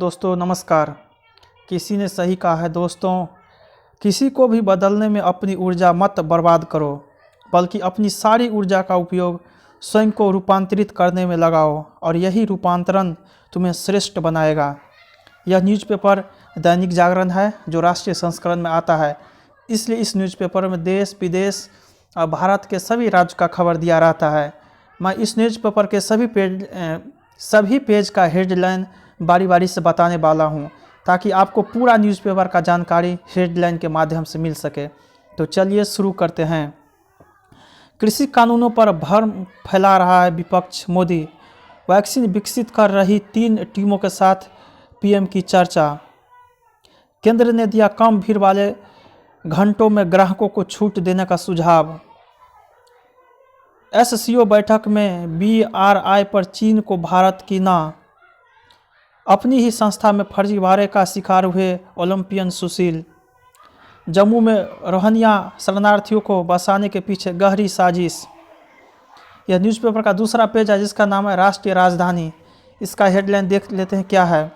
दोस्तों नमस्कार। किसी ने सही कहा है दोस्तों, किसी को भी बदलने में अपनी ऊर्जा मत बर्बाद करो, बल्कि अपनी सारी ऊर्जा का उपयोग स्वयं को रूपांतरित करने में लगाओ और यही रूपांतरण तुम्हें श्रेष्ठ बनाएगा। यह न्यूज़पेपर दैनिक जागरण है जो राष्ट्रीय संस्करण में आता है, इसलिए इस न्यूज़पेपर में देश विदेश और भारत के सभी राज्य का खबर दिया रहता है। मैं इस न्यूज़पेपर के सभी पेज का हेडलाइन बारी बारी से बताने वाला हूं, ताकि आपको पूरा न्यूज़पेपर का जानकारी हेडलाइन के माध्यम से मिल सके। तो चलिए शुरू करते हैं। कृषि कानूनों पर भ्रम फैला रहा है विपक्ष। मोदी वैक्सीन विकसित कर रही 3 टीमों के साथ पीएम की चर्चा। केंद्र ने दिया कम भीड़ वाले घंटों में ग्राहकों को छूट देने का सुझाव। एससीओ बैठक में बीआरआई पर चीन को भारत की ना। अपनी ही संस्था में फर्जीवाड़े का शिकार हुए ओलंपियन सुशील। जम्मू में रोहिंग्या शरणार्थियों को बसाने के पीछे गहरी साजिश। यह न्यूज़पेपर का दूसरा पेज है जिसका नाम है राष्ट्रीय राजधानी। इसका हेडलाइन देख लेते हैं क्या है।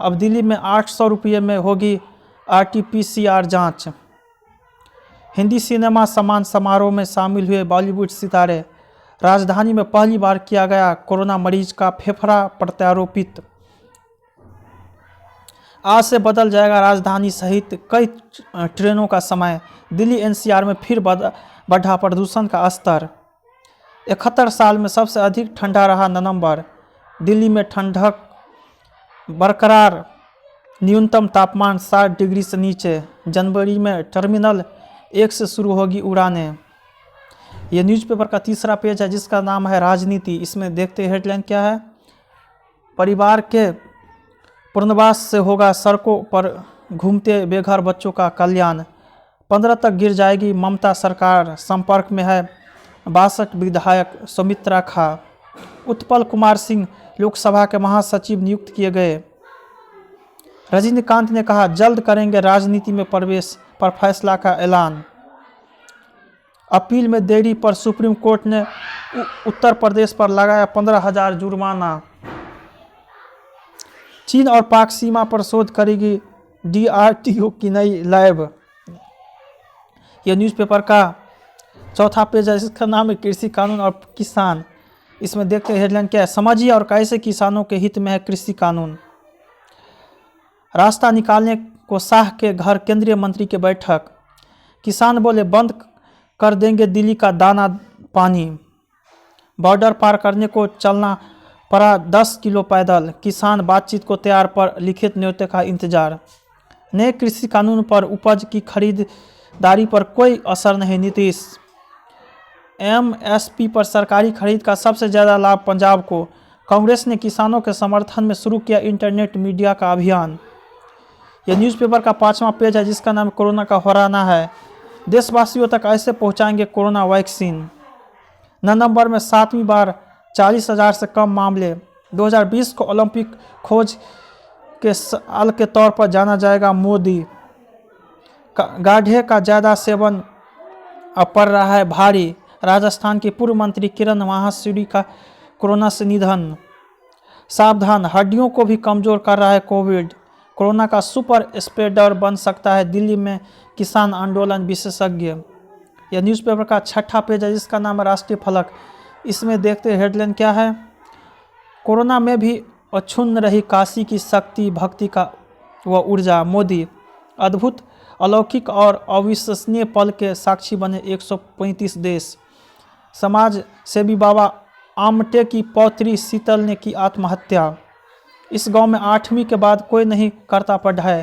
अब दिल्ली में 800 रुपये में होगी आरटीपीसीआर जांच। हिंदी सिनेमा सम्मान समारोह में शामिल हुए बॉलीवुड सितारे। राजधानी में पहली बार किया गया कोरोना मरीज का फेफड़ा प्रत्यारोपित। आज से बदल जाएगा राजधानी सहित कई ट्रेनों का समय। दिल्ली एनसीआर में फिर बढ़ा प्रदूषण का स्तर। 71 साल में सबसे अधिक ठंडा रहा नवंबर। दिल्ली में ठंडक बरकरार, न्यूनतम तापमान 60 डिग्री से नीचे। जनवरी में टर्मिनल 1 से शुरू होगी उड़ानें। यह न्यूज़पेपर का तीसरा पेज है जिसका नाम है राजनीति। इसमें देखते हैं हेडलाइन क्या है। परिवार के पुनर्वास से होगा सड़कों पर घूमते बेघर बच्चों का कल्याण। 15 तक गिर जाएगी ममता सरकार। संपर्क में है 62 विधायक। सुमित्रा खा। उत्पल कुमार सिंह लोकसभा के महासचिव नियुक्त किए गए। रजनीकांत ने कहा जल्द करेंगे राजनीति में प्रवेश पर फैसला का ऐलान। अपील में देरी पर सुप्रीम कोर्ट ने उत्तर प्रदेश पर लगाया 15,000 जुर्माना। चीन और पाक सीमा पर शोध करेगी डीआरडीओ की नई लैब। यह न्यूज़पेपर का चौथा पेज है जिसका नाम है कृषि कानून और किसान। इसमें देखते हैं हेडलाइन क्या है। समझिए और कैसे किसानों के हित में है कृषि कानून। रास्ता निकालने को शाह के घर केंद्रीय मंत्री की बैठक। किसान बोले बंद कर देंगे दिल्ली का दाना पानी। बॉर्डर पार करने को चलना पड़ा 10 किलो पैदल। किसान बातचीत को तैयार पर लिखित न्योते का इंतजार। नए कृषि कानून पर उपज की खरीदारी पर कोई असर नहीं। नीतीश एमएसपी पर सरकारी खरीद का सबसे ज़्यादा लाभ पंजाब को। कांग्रेस ने किसानों के समर्थन में शुरू किया इंटरनेट मीडिया का अभियान। यह न्यूज़पेपर का 5वां पेज है जिसका नाम कोरोना का हराना है। देशवासियों तक ऐसे पहुंचाएंगे कोरोना वैक्सीन। नवंबर में 7वीं बार 40,000 से कम मामले। 2020 को ओलंपिक खोज के साल के तौर पर जाना जाएगा। मोदी गाढ़े का ज़्यादा सेवन अब पड़ रहा है भारी। राजस्थान की पूर्व मंत्री किरण माहेश्वरी का कोरोना से निधन। सावधान, हड्डियों को भी कमज़ोर कर रहा है कोविड। कोरोना का सुपर स्प्रेडर बन सकता है दिल्ली में किसान आंदोलन विशेषज्ञ। यह न्यूज़पेपर का 6ठा पेज है जिसका नाम है राष्ट्रीय फलक। इसमें देखते हैं हेडलाइन क्या है। कोरोना में भी अक्षुण्ण रही काशी की शक्ति भक्ति का व ऊर्जा। मोदी अद्भुत अलौकिक और अविश्वसनीय पल के साक्षी बने 135 देश। समाज सेवी बाबा आमटे की पौत्री शीतल ने की आत्महत्या। इस गांव में 8वीं के बाद कोई नहीं करता पढ़ाई।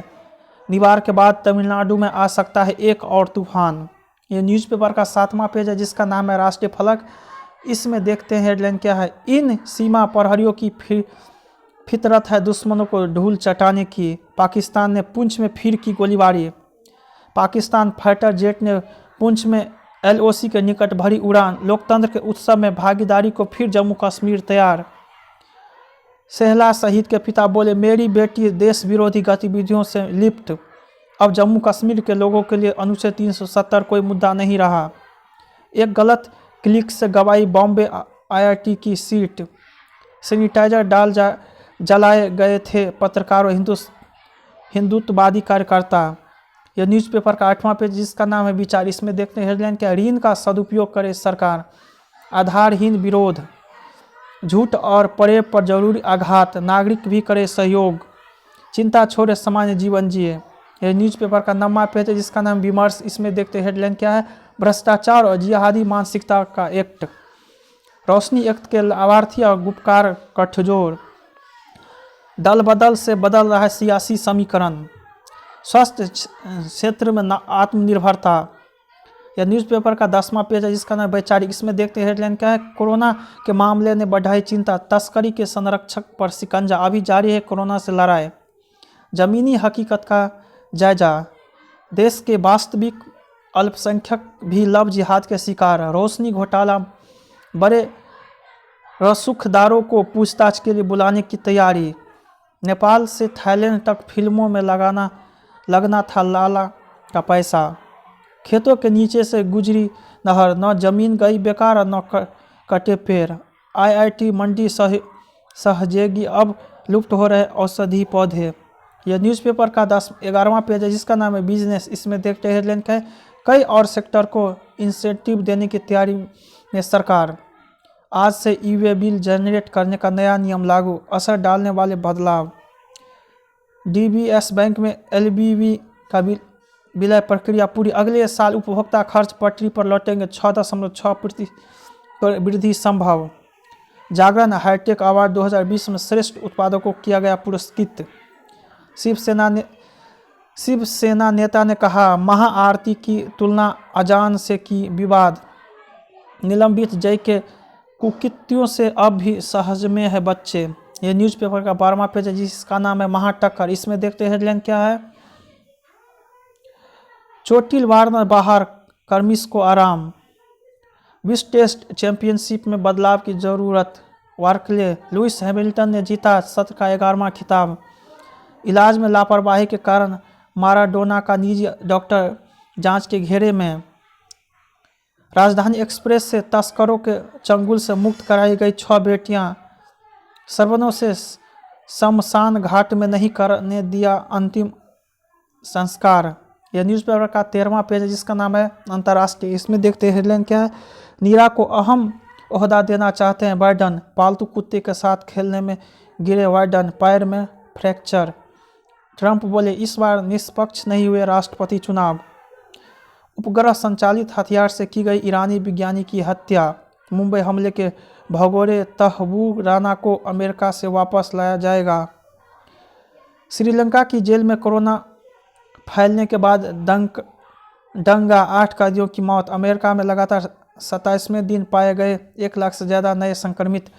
निवार के बाद तमिलनाडु में आ सकता है एक और तूफान। ये न्यूज़पेपर का 7वां पेज है जिसका नाम है राष्ट्रीय फलक। इसमें देखते हैं हेडलाइन क्या है। इन सीमा प्रहरियों की फितरत है दुश्मनों को धूल चटाने की। पाकिस्तान ने पुंछ में फिर की गोलीबारी। पाकिस्तान फाइटर जेट ने पुंछ में एलओसी के निकट भरी उड़ान। लोकतंत्र के उत्सव में भागीदारी को फिर जम्मू कश्मीर तैयार। सहला शहीद के पिता बोले मेरी बेटी देश विरोधी गतिविधियों से लिप्त। अब जम्मू कश्मीर के लोगों के लिए अनुच्छेद 370 कोई मुद्दा नहीं रहा। एक गलत क्लिक से गवाई बॉम्बे आईआईटी की सीट। सैनिटाइजर जलाए गए थे पत्रकार और हिंदुत्ववादी कार्यकर्ता। यह न्यूज़पेपर का 8वां पेज जिसका नाम है विचार, इसमें देखते हैं हेडलाइन क्या, ऋण का सदुपयोग करे सरकार, आधारहीन विरोध, झूठ और पड़े पर जरूरी आघात, नागरिक भी करे सहयोग, चिंता छोड़े सामान्य जीवन जिए। यह न्यूज़पेपर का 9वां पेज है जिसका नाम विमर्श, इसमें देखते हैं हेडलाइन क्या है, भ्रष्टाचार और जिहादी मानसिकता का एक्ट, रोशनी एक्ट के लाभार्थी और गुपकार कठजोड़, दल बदल से बदल रहा है सियासी समीकरण, स्वास्थ्य क्षेत्र में आत्मनिर्भरता। यह न्यूज़पेपर का 10वां पेज है जिसका नाम वैचारिक, इसमें देखते हैं हेडलाइन क्या है, कोरोना के मामले ने बढ़ाई चिंता, तस्करी के संरक्षक पर शिकंजा, अभी जारी है कोरोना से लड़ाई, जमीनी हकीकत का जायजा, देश के वास्तविक अल्पसंख्यक भी लव जिहाद के शिकार, रोशनी घोटाला, बड़े रसूखदारों को पूछताछ के लिए बुलाने की तैयारी, नेपाल से थाईलैंड तक फिल्मों में लगना था लाला का पैसा, खेतों के नीचे से गुजरी नहर, न जमीन गई बेकार और न कटे पेड़, IIT मंडी सहजेगी, अब लुप्त हो रहे औषधि पौधे। यह न्यूज़पेपर का 11वां पेज है जिसका नाम है बिजनेस, इसमें देखते हैं हेडलाइन क्या है, कई और सेक्टर को इंसेंटिव देने की तैयारी में सरकार, आज से ई-वे बिल जनरेट करने का नया नियम लागू, असर डालने वाले बदलाव, DBS बैंक में LBV का विलय प्रक्रिया पूरी, अगले साल उपभोक्ता खर्च पटरी पर लौटेंगे, 6.6% वृद्धि संभव, जागरण हाईटेक अवार्ड 2020 में श्रेष्ठ उत्पादों को किया गया पुरस्कृत, शिवसेना नेता ने कहा महाआरती की तुलना अजान से की, विवाद, निलंबित जय के कुकृत्यों से अब भी सहज में है बच्चे। यह न्यूज़पेपर का 12वां पेज है जिसका नाम है महाटक्कर, इसमें देखते हैं हेडलाइन क्या है, चोटिल वार्नर बाहर, कर्मिश को आराम, विश्व टेस्ट चैंपियनशिप में बदलाव की जरूरत, वार्कले, लुइस हैमिल्टन ने जीता सत्र का 11वां खिताब, इलाज में लापरवाही के कारण माराडोना का निजी डॉक्टर जांच के घेरे में, राजधानी एक्सप्रेस से तस्करों के चंगुल से मुक्त कराई गई 6 बेटियां, सरवनों से शमशान घाट में नहीं करने दिया अंतिम संस्कार। यह न्यूज़पेपर का 13वां पेज है जिसका नाम है अंतर्राष्ट्रीय, इसमें देखते हैं हेडलाइन क्या है, नीरा को अहम ओहदा देना चाहते हैं बाइडन, पालतू कुत्ते के साथ खेलने में गिरे बाइडन, पैर में फ्रैक्चर, ट्रंप बोले इस बार निष्पक्ष नहीं हुए राष्ट्रपति चुनाव, उपग्रह संचालित हथियार से की गई ईरानी विज्ञानी की हत्या, मुंबई हमले के भगोड़े तहबूब राना को अमेरिका से वापस लाया जाएगा, श्रीलंका की जेल में कोरोना फैलने के बाद दंगा, 8 कैदियों की मौत, अमेरिका में लगातार 27वें दिन पाए गए 1 लाख से ज़्यादा नए संक्रमित,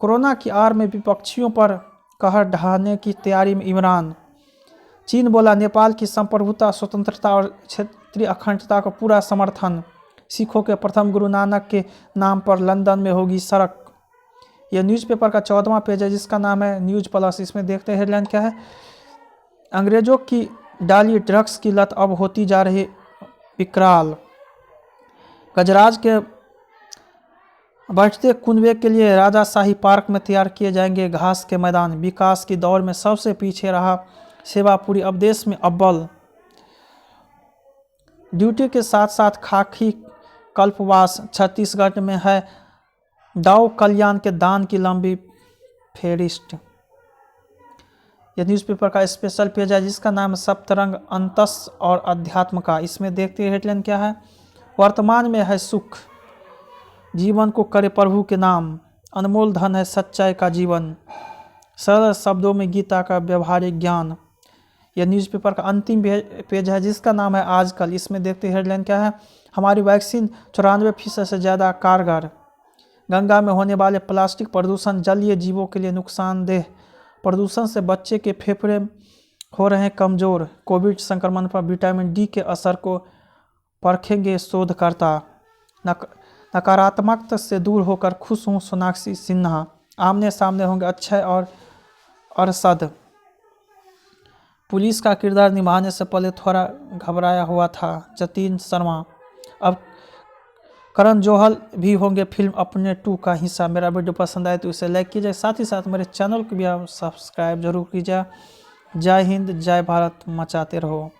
कोरोना की आड़ में विपक्षियों पर कहर ढहाने की तैयारी में इमरान, चीन बोला नेपाल की संप्रभुता, स्वतंत्रता और क्षेत्रीय अखंडता का पूरा समर्थन, सिखों के प्रथम गुरु नानक के नाम पर लंदन में होगी सड़क। यह न्यूज़पेपर का 14वां पेज है जिसका नाम है न्यूज प्लस, इसमें देखते हैं हेडलाइन क्या है, अंग्रेजों की डाली ड्रग्स की लत अब होती जा रही विकराल, गजराज के बढ़ते कुनबे के लिए राजाशाही पार्क में तैयार किए जाएंगे घास के मैदान, विकास की दौड़ में सबसे पीछे रहा सेवापुरी, अब देश में अव्वल, ड्यूटी के साथ साथ खाकी कल्पवास, छत्तीसगढ़ में है दाऊ कल्याण के दान की लंबी फेरिस्ट। यह न्यूज़पेपर का स्पेशल पेज है जिसका नाम है सप्तरंग अंतस और अध्यात्म का, इसमें देखते हैं हेडलाइन क्या है, वर्तमान में है सुख, जीवन को करे प्रभु के नाम, अनमोल धन है सच्चाई का जीवन, सरल शब्दों में गीता का व्यवहारिक ज्ञान। यह न्यूज़पेपर का अंतिम पेज है जिसका नाम है आजकल, इसमें देखते हैं हेडलाइन क्या है, हमारी वैक्सीन 94% से ज़्यादा कारगर, गंगा में होने वाले प्लास्टिक प्रदूषण जलीय जीवों के लिए नुकसानदेह, प्रदूषण से बच्चे के फेफड़े हो रहे हैं कमज़ोर, कोविड संक्रमण पर विटामिन डी के असर को परखेंगे शोधकर्ता, नकारात्मकता से दूर होकर खुश हूँ सोनाक्षी सिन्हा, आमने सामने होंगे अक्षय और अरशद, पुलिस का किरदार निभाने से पहले थोड़ा घबराया हुआ था जतीन शर्मा, अब करण जौहर भी होंगे फिल्म अपने 2 का हिस्सा। मेरा वीडियो पसंद आए तो इसे लाइक कीजिए, साथ ही साथ मेरे चैनल को भी आप सब्सक्राइब जरूर कीजिए। जय हिंद, जय भारत, मचाते रहो।